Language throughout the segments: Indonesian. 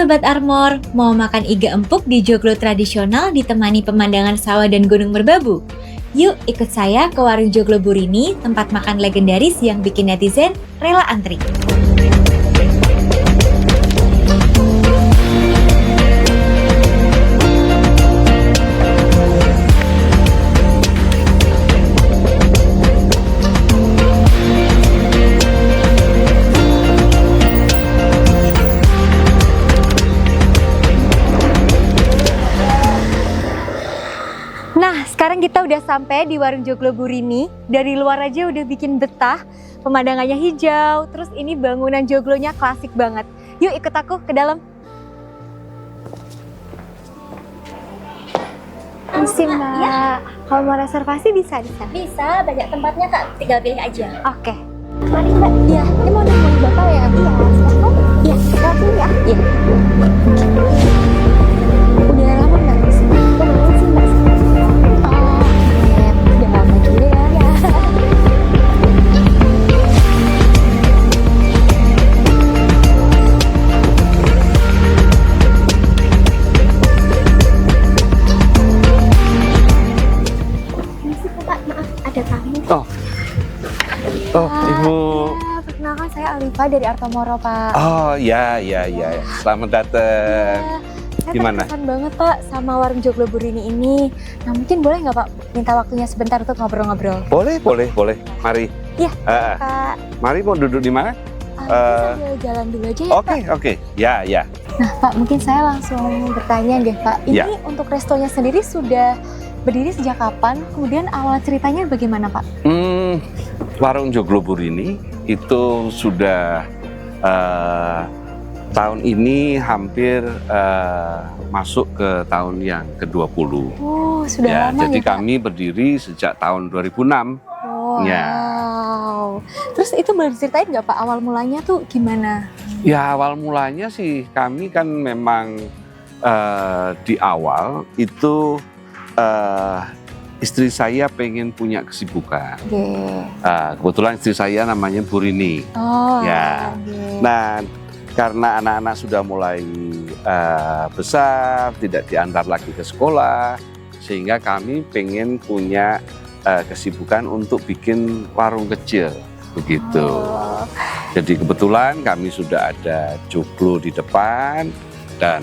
Sobat Armor, mau makan iga empuk di joglo tradisional ditemani pemandangan sawah dan gunung merbabu? Yuk ikut saya ke warung Joglo Burini, tempat makan legendaris yang bikin netizen rela antri. Nah, sekarang kita udah sampai di warung Joglo Burini. Dari luar aja udah bikin betah. Pemandangannya hijau, terus ini bangunan joglonya klasik banget. Yuk ikut aku ke dalam. Misi Mbak, ya. Kalau mau reservasi bisa di sana? Bisa, banyak tempatnya Kak, tinggal pilih aja. Oke. Mari Mbak. Iya, ini mau nemuin Bapak ya? Iya, silakan. Iya, Silakan ya. iya. Udah lama nggak di sini? Lumayan sih Mbak. Oh, oke. Udah lama juga ya. Ya. Permisi Pak, maaf ada tamu. Oh, Ibu. Perkenalkan saya Alifa dari Artomoro, Pak. Oh, ya. Selamat datang. Saya Gimana? terkesan banget Pak sama warung Joglo Burini ini. Nah mungkin boleh nggak Pak minta waktunya sebentar untuk ngobrol-ngobrol? Boleh. Mari. Iya, Ah, Pak. mari mau duduk di mana? Sambil jalan dulu aja ya Pak. Oke. Ya. Nah Pak, mungkin saya langsung bertanya deh Pak. Ini Ya. untuk restonya sendiri sudah berdiri sejak kapan? Kemudian awal ceritanya bagaimana Pak? Warung Joglo Burini itu sudah tahun ini hampir masuk ke tahun yang ke-20. Oh, sudah Ya, lama jadi ya Pak? kami berdiri sejak tahun 2006. Wow. Ya. Terus itu boleh diceritain nggak Pak awal mulanya tuh gimana? Ya, awal mulanya sih kami kan memang di awal itu istri saya pengen punya kesibukan. Oke. Kebetulan istri saya namanya Burini. Oh, Ya. oke. Nah, karena anak-anak sudah mulai besar, tidak diantar lagi ke sekolah, sehingga kami pengen punya kesibukan untuk bikin warung kecil, begitu. Oh. Jadi kebetulan kami sudah ada joglo di depan dan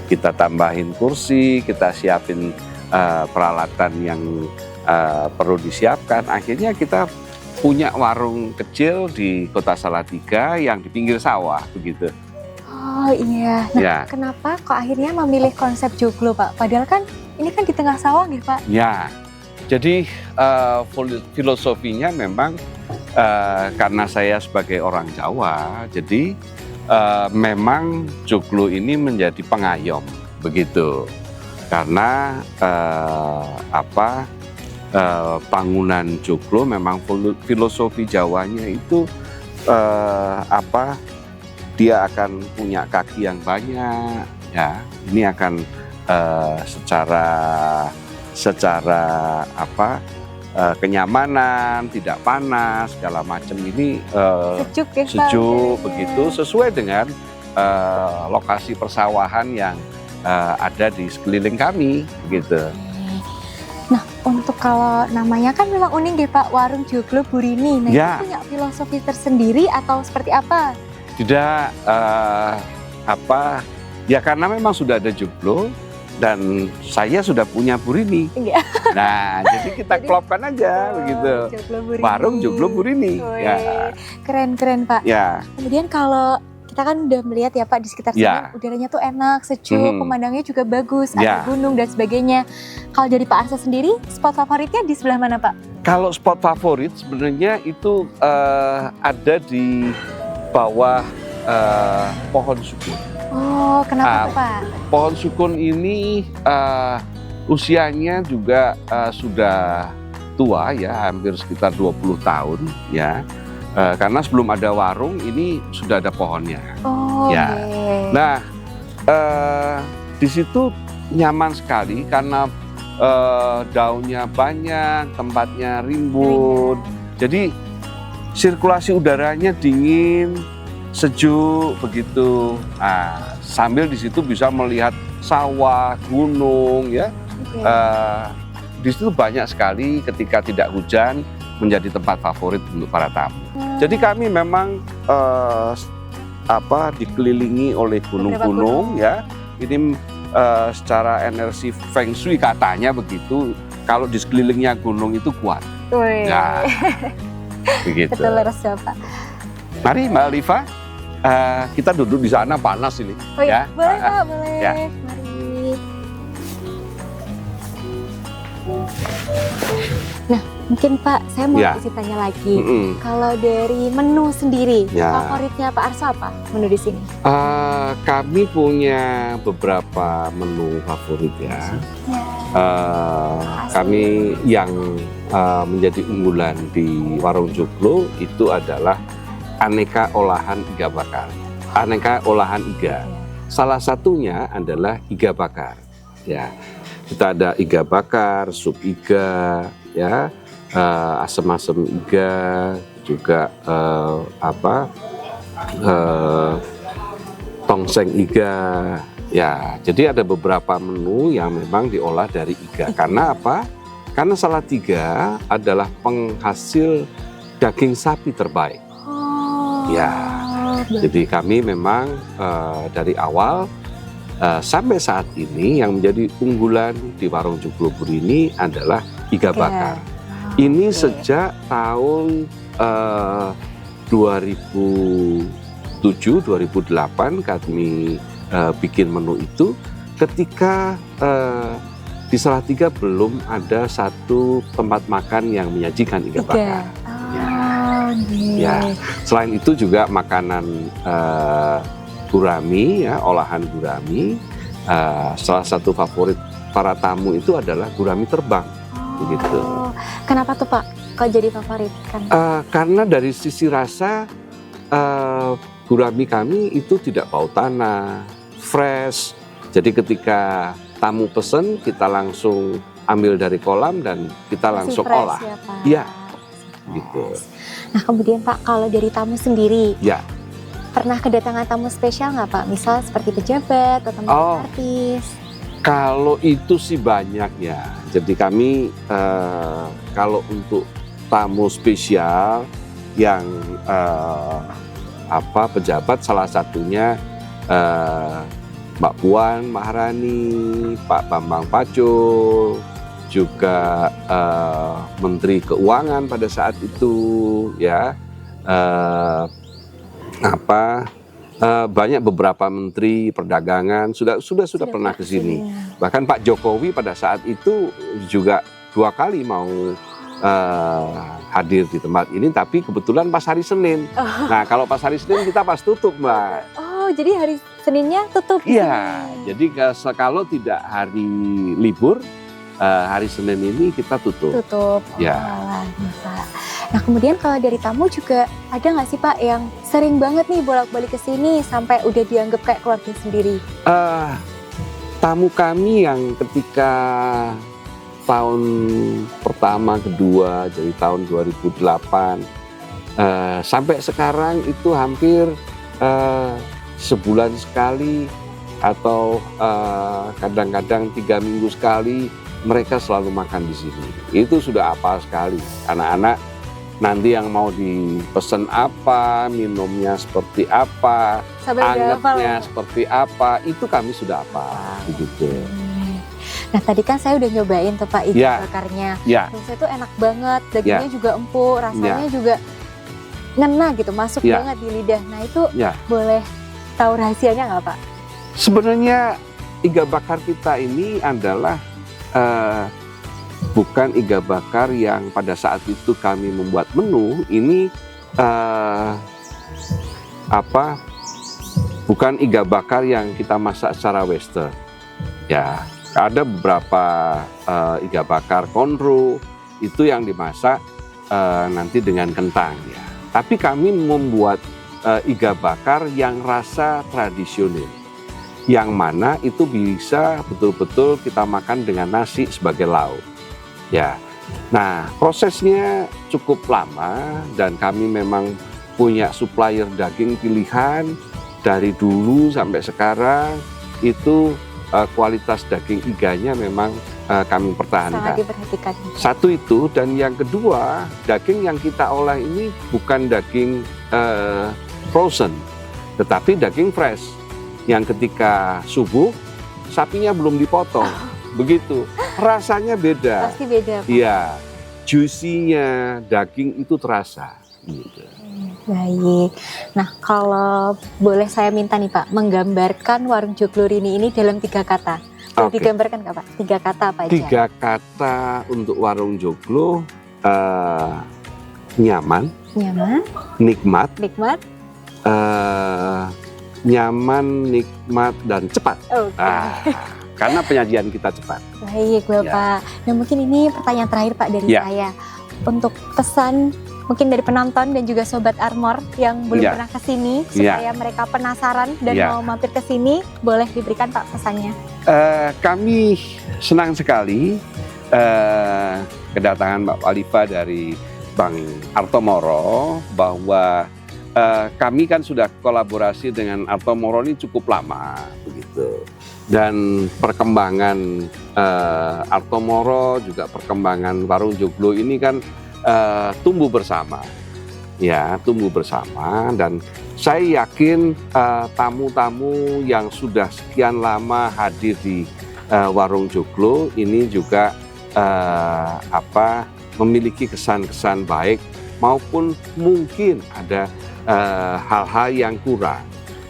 kita tambahin kursi, kita siapin peralatan yang perlu disiapkan. Akhirnya kita punya warung kecil di Kota Salatiga yang di pinggir sawah, begitu. Oh iya. Nah, Ya. kenapa kok akhirnya memilih konsep joglo Pak? Padahal kan ini kan di tengah sawah nih Pak. Ya, jadi filosofinya memang karena saya sebagai orang Jawa, jadi memang joglo ini menjadi pengayom, begitu. Karena bangunan joglo memang filosofi Jawanya itu dia akan punya kaki yang banyak, ya. Ini akan secara kenyamanan, tidak panas, segala macam ini Sejuk ya Pak. sejuk, udaranya. begitu, sesuai dengan lokasi persawahan yang ada di sekeliling kami, begitu. Nah, untuk kalau namanya kan memang unik deh Pak, warung Joglo Burini. Nah, Ya. itu punya filosofi tersendiri atau seperti apa? Tidak ya karena memang sudah ada joglo dan saya sudah punya Burini. Iya. Nah, jadi kita Jadi, klopkan aja, begitu. Joglo Burini. Warung Joglo Burini. Wih, Ya. Keren-keren Pak. Ya, Kemudian kalau kita kan udah melihat ya Pak di sekitar sini Ya. udaranya tuh enak, sejuk, pemandangannya juga bagus, ada Ya. gunung dan sebagainya. Kalau dari Pak Arsa sendiri, spot favoritnya di sebelah mana Pak? kalau spot favorit sebenarnya itu ada di bawah pohon sukun. Oh, kenapa tuh Pak? Pohon sukun ini usianya juga sudah tua ya, hampir sekitar 20 tahun ya. Karena sebelum ada warung ini sudah ada pohonnya. Oh, Ya. oke. Nah, di situ nyaman sekali karena daunnya banyak, tempatnya rimbun. Jadi sirkulasi udaranya dingin, sejuk begitu. Nah, sambil di situ bisa melihat sawah, gunung ya. Di situ banyak sekali ketika tidak hujan menjadi tempat favorit untuk para tamu. Jadi kami memang dikelilingi oleh gunung-gunung ya. Ini secara energi Feng Shui katanya begitu. Kalau di sekelilingnya gunung itu kuat. Nah, begitu. Betul leres ya Pak. Mari Mbak Liva, kita duduk di sana, panas ini. Oh iya, Ya. boleh Pak, boleh. Ya. Mari. Nah, mungkin Pak, saya mau Ya. kasih tanya lagi. Mm-mm. Kalau dari menu sendiri, Ya. favoritnya Pak Arso apa menu di sini? Kami punya beberapa menu favorit ya. Kami yang menjadi unggulan di Warung Joglo itu adalah aneka olahan iga bakar. Aneka olahan iga. Salah satunya adalah iga bakar. Ya, kita ada iga bakar, sup iga, ya, asam-asam iga, juga tongseng iga. Ya, jadi ada beberapa menu yang memang diolah dari iga. Karena apa? Karena Salatiga adalah penghasil daging sapi terbaik. Ya, jadi kami memang dari awal sampai saat ini yang menjadi unggulan di Warung Joglo Burini adalah iga bakar. Ini sejak tahun 2007-2008 kami bikin menu itu ketika di Salatiga belum ada satu tempat makan yang menyajikan iga bakar. Ya, selain itu juga makanan gurami, ya, olahan gurami. Salah satu favorit para tamu itu adalah gurami terbang, begitu. Kenapa tuh Pak? Kok jadi favorit? Karena dari sisi rasa gurami kami itu tidak bau tanah, fresh. Jadi ketika tamu pesen, kita langsung ambil dari kolam dan kita langsung olah. Ya, Pak? Iya, gitu. Nah kemudian Pak, kalau dari tamu sendiri, Ya. pernah kedatangan tamu spesial nggak Pak? Misal seperti pejabat atau artis? Kalau itu sih banyak ya. Jadi kami kalau untuk tamu spesial yang pejabat, salah satunya Mbak Puan Maharani, Pak Bambang Pacul, juga Menteri Keuangan pada saat itu, ya. Banyak beberapa menteri perdagangan sudah pernah ke sini. Bahkan Pak Jokowi pada saat itu juga 2 kali mau hadir di tempat ini, tapi kebetulan pas hari Senin. Nah, kalau pas hari Senin kita pas tutup, Mbak. Oh, jadi hari Seninnya tutup? Iya, jadi kalau tidak hari libur, hari Senin ini kita tutup. Ya. Nah kemudian kalau dari tamu juga ada nggak sih Pak yang sering banget nih bolak-balik ke sini sampai udah dianggap kayak keluarga sendiri? Tamu kami yang ketika tahun pertama, kedua, jadi tahun 2008 sampai sekarang itu hampir sebulan sekali atau kadang-kadang 3 minggu sekali mereka selalu makan di sini. Itu sudah apa sekali. Anak-anak nanti yang mau dipesen apa, minumnya seperti apa, angetnya seperti apa, itu kami sudah apa, begitu. Nah tadi kan saya udah nyobain tuh Pak iga bakarnya. Terusnya itu enak banget, dagingnya juga empuk, rasanya juga ngena gitu, masuk banget di lidah. Nah itu boleh tahu rahasianya nggak Pak? Sebenarnya iga bakar kita ini adalah bukan iga bakar yang pada saat itu kami membuat menu. Ini bukan iga bakar yang kita masak secara western. Ya, ada beberapa iga bakar konro itu yang dimasak nanti dengan kentang ya. Tapi kami membuat iga bakar yang rasa tradisional, yang mana itu bisa betul-betul kita makan dengan nasi sebagai lauk. Ya, nah prosesnya cukup lama dan kami memang punya supplier daging pilihan dari dulu sampai sekarang. Itu kualitas daging iganya memang kami pertahankan. Sangat diperhatikan. Satu itu, dan yang kedua, daging yang kita olah ini bukan daging frozen, tetapi daging fresh yang ketika subuh sapinya belum dipotong. Begitu, rasanya beda. Pasti beda, Pak. Iya, juicy-nya daging itu terasa. Gitu. Baik. Nah, kalau boleh saya minta nih Pak, menggambarkan warung Joglo Rini ini dalam 3 kata. Boleh digambarkan nggak Pak? 3 kata apa aja? 3 kata untuk warung Joglo, nyaman, nikmat, nyaman, nikmat, dan cepat. Karena penyajian kita cepat. Baik Bapak. Nah mungkin ini pertanyaan terakhir Pak dari saya. Untuk pesan mungkin dari penonton dan juga Sobat Armor yang belum pernah ke sini, supaya mereka penasaran dan mau mampir ke sini, boleh diberikan Pak pesannya. Kami senang sekali kedatangan Mbak Alifa dari Bang Artomoro, bahwa kami kan sudah kolaborasi dengan Artomoro ini cukup lama begitu. Dan perkembangan Artomoro juga perkembangan warung Joglo ini kan tumbuh bersama, tumbuh bersama. Dan saya yakin tamu-tamu yang sudah sekian lama hadir di warung Joglo ini juga memiliki kesan-kesan baik, maupun mungkin ada hal-hal yang kurang.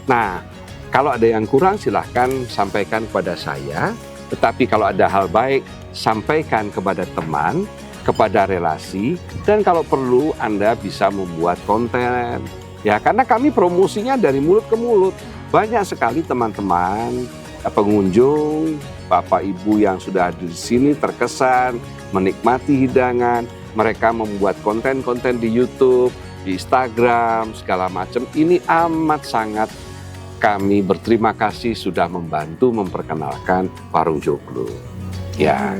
Nah, kalau ada yang kurang silahkan sampaikan kepada saya, tetapi kalau ada hal baik sampaikan kepada teman, kepada relasi, dan kalau perlu Anda bisa membuat konten. Ya, karena kami promosinya dari mulut ke mulut. Banyak sekali teman-teman, pengunjung, Bapak Ibu yang sudah ada di sini terkesan, menikmati hidangan, mereka membuat konten-konten di YouTube, di Instagram, segala macam. Ini amat sangat kami berterima kasih sudah membantu memperkenalkan warung Joglo. Ya.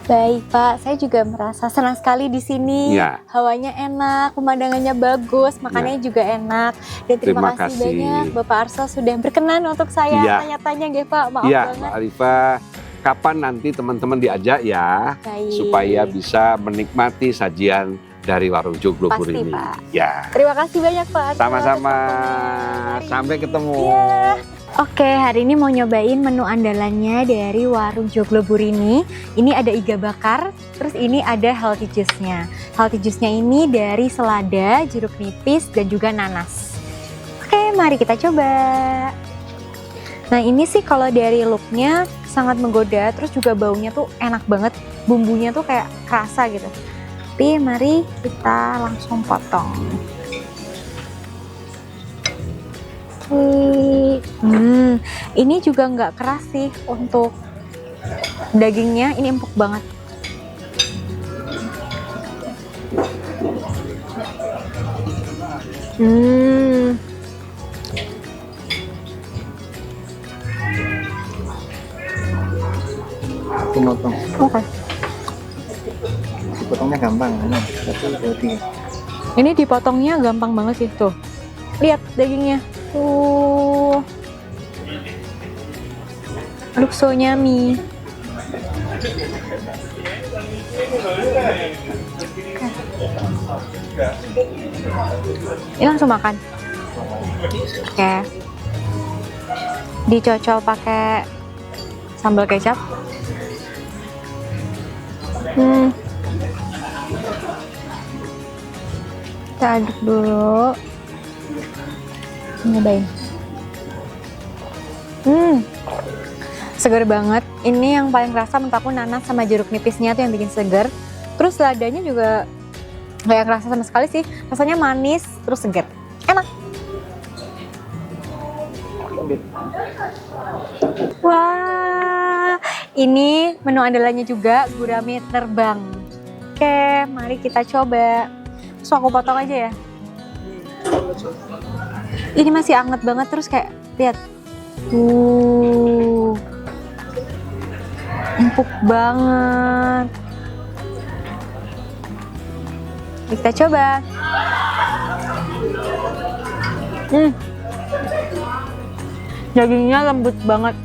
Baik Pak, saya juga merasa senang sekali di sini. Hawanya enak, pemandangannya bagus, makanannya juga enak. Dan terima kasih banyak Bapak Arso sudah berkenan untuk saya tanya-tanya, nggih Pak. Maaf banget. Mbak Alifa, kapan nanti teman-teman diajak ya, supaya bisa menikmati sajian dari warung Joglo ini. Ya. Terima kasih banyak Pak. Sama-sama. Sampai ketemu. Oke, hari ini mau nyobain menu andalannya dari warung Joglo Burini. Ini ada iga bakar, terus ini ada healthy juice-nya. Healthy juice-nya ini dari selada, jeruk nipis, dan juga nanas. Oke, mari kita coba. Nah ini sih kalau dari look-nya sangat menggoda, terus juga baunya tuh enak banget. Bumbunya tuh kayak kerasa gitu. Tapi mari kita langsung potong. Ini juga nggak keras sih untuk dagingnya, ini empuk banget. Aku motong. Oke. Dipotongnya gampang, tapi ini dipotongnya gampang banget sih tuh. Lihat dagingnya. Tuh. Looks so yummy. Ini langsung makan. Oke. Dicocol pakai sambal kecap. Kita aduk dulu. Nyobain. Segar banget. Ini yang paling kerasa menurut aku nanas sama jeruk nipisnya tuh yang bikin segar. Terus ladanya juga nggak yang kerasa sama sekali sih. Rasanya manis terus segar. Enak. Wah, ini menu andalannya juga gurame terbang. Oke, mari kita coba. So aku potong aja ya. Ini masih anget banget, terus kayak lihat. Empuk banget. Kita coba. Dagingnya lembut banget,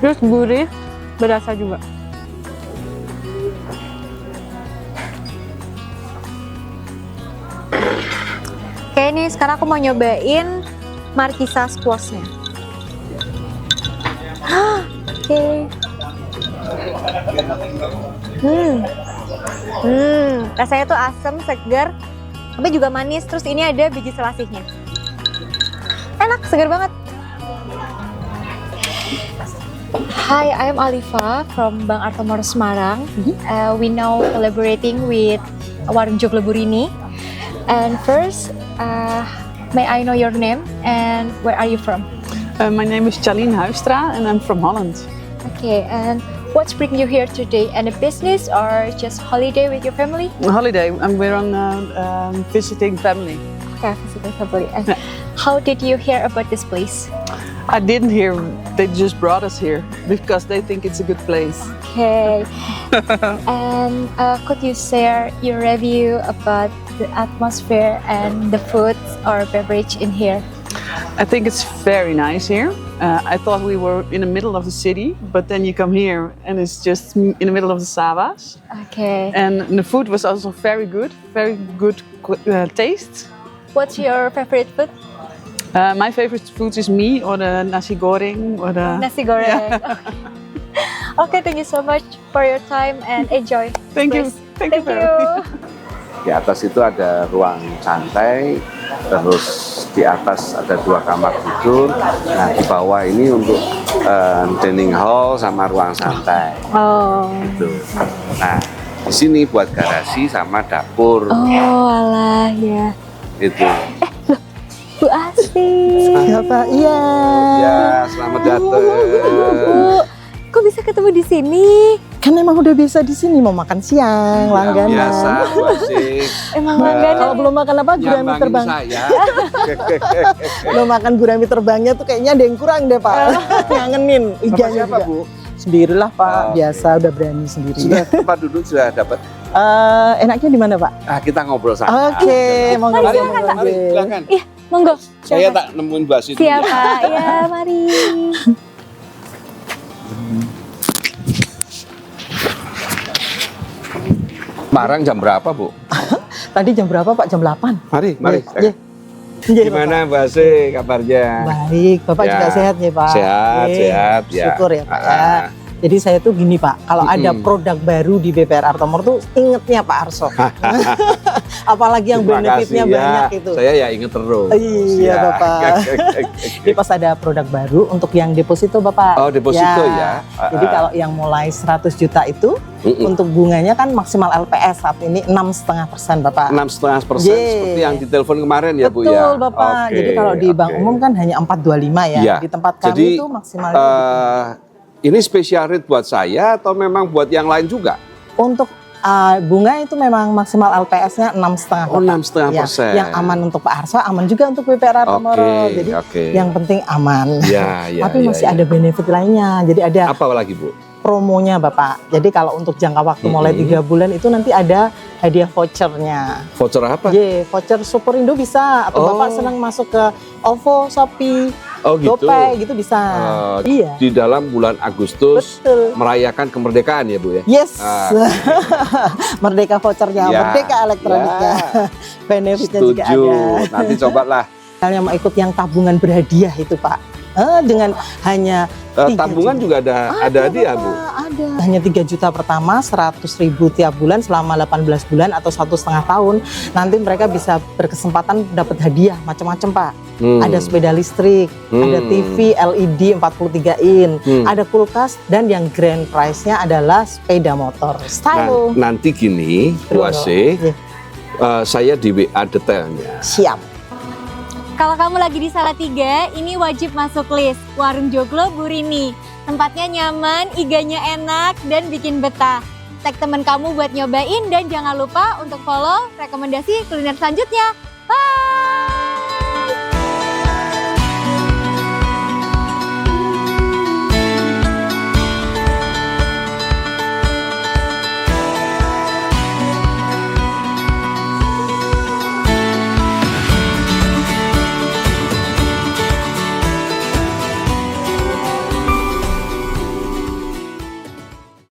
terus gurih, berasa juga. Oke, ini sekarang aku mau nyobain markisa squashnya. Oke. Rasanya tuh asam, segar, tapi juga manis. Terus ini ada biji selasihnya. Enak, segar banget. Hi, I'm Alifa from Bank Artomor Semarang. We now collaborating with Warung Joglo Burini. And first, may I know your name and where are you from? My name is Charlene Huistra and I'm from Holland. Okay, and what's bringing you here today? And a business or just holiday with your family? Holiday, and we're on visiting family. Okay, visiting family. And how did you hear about this place? I didn't hear, they just brought us here because they think it's a good place. Okay, and could you share your review about the atmosphere and the food or beverage in here? I think it's very nice here. I thought we were in the middle of the city, but then you come here and it's just in the middle of the Savas. Okay. And the food was also very good taste. What's your favorite food? My favorite food is mee or the nasi goreng or the Nasi goreng. Yeah. Okay, thank you so much for your time and enjoy. Thank you. Thank you. Di atas itu ada ruang santai, terus di atas ada 2 kamar tidur. Nah, di bawah ini untuk dining hall sama ruang santai. Oh. Gitu. Nah, di sini buat garasi sama dapur. Oh, alah ya. Itu. Bu Asti. Siapa? Iya. Ya, selamat datang. Bu, kok bisa ketemu di sini? Kan emang udah biasa di sini mau makan siang, langganan. Biasa, Bu Asih. Emang langganan. Kalau belum makan apa gurami Nyambangin terbang. saya. Belum makan gurami terbangnya tuh kayaknya ada yang kurang deh Pak. Ngangenin Bapak iganya siapa, juga. Bu? Sendirilah Pak, Oh, biasa udah berani sendiri. Sudah tempat duduk sudah dapat. Enaknya di mana Pak? Ah, kita ngobrol saja. Oke, monggo Mari, monggo, mari, monggo. silakan. Iya, monggo. Saya tak nemuin Mbak Siti. Siapa? Ya, mari. Semarang jam berapa, Bu? Tadi jam berapa Pak? Jam 8. Mari, mari. Iya. Iya, Gimana Mbak Asih kabarnya? Baik, Bapak Ya. juga sehat ya Pak? Sehat, Oke, sehat, ya. syukur ya Pak ya. Ah. Jadi saya tuh gini Pak, kalau ada produk baru di BPR Artomor tuh ingetnya Pak Arso. Apalagi yang Terima benefitnya kasih, ya. banyak itu. Saya ya inget terus. Iya, Ya. Bapak. Jadi pas ada produk baru untuk yang deposito Bapak. Oh, deposito ya. Jadi kalau yang mulai 100 juta itu untuk bunganya kan maksimal LPS saat ini 6,5% Bapak. 6,5% Yeay. seperti yang di telepon kemarin ya Bu Betul ya. Bapak. Oke, Jadi kalau di bank oke. umum kan hanya 4,25 ya. Iya. Di tempat kami Jadi, itu maksimalnya ini spesial rate buat saya atau memang buat yang lain juga? untuk bunga itu memang maksimal LPS-nya 6,5%. Oh, 6,5%. Yang aman untuk Pak Arso, aman juga untuk BPR Artomor. Oke, Jadi oke. yang penting aman. Ya, ya, Tapi ya, masih ya. ada benefit lainnya. Jadi ada Apa lagi Bu? promonya Bapak. Jadi kalau untuk jangka waktu mulai 3 bulan itu nanti ada hadiah vouchernya. Voucher apa? Voucher Superindo bisa. Atau Oh. Bapak senang masuk ke OVO, Shopee, Oh gitu. GoPay gitu bisa. Iya. Di dalam bulan Agustus Betul. merayakan kemerdekaan ya Bu ya? Yes. Ah. Merdeka vouchernya, Ya, merdeka elektroniknya. Benefitnya juga Setuju. ada. Nanti cobalah. Yang mau ikut yang tabungan berhadiah itu Pak. Dengan hanya 3 Tabungan juta. juga ada hadiah Bapak, Bu. Ada. Hanya 3 juta pertama, 100.000 tiap bulan selama 18 bulan atau 1,5 tahun. Nanti mereka bisa berkesempatan dapat hadiah macam-macam Pak. Ada sepeda listrik, ada TV LED 43 in, ada kulkas, dan yang grand prize-nya adalah sepeda motor style. Nanti gini, Bu Asih, Iya. saya di WA detailnya. Siap. Kalau kamu lagi di Salatiga, ini wajib masuk list Warung Joglo Burini. Tempatnya nyaman, iganya enak, dan bikin betah. Tag temen kamu buat nyobain dan jangan lupa untuk follow rekomendasi kuliner selanjutnya.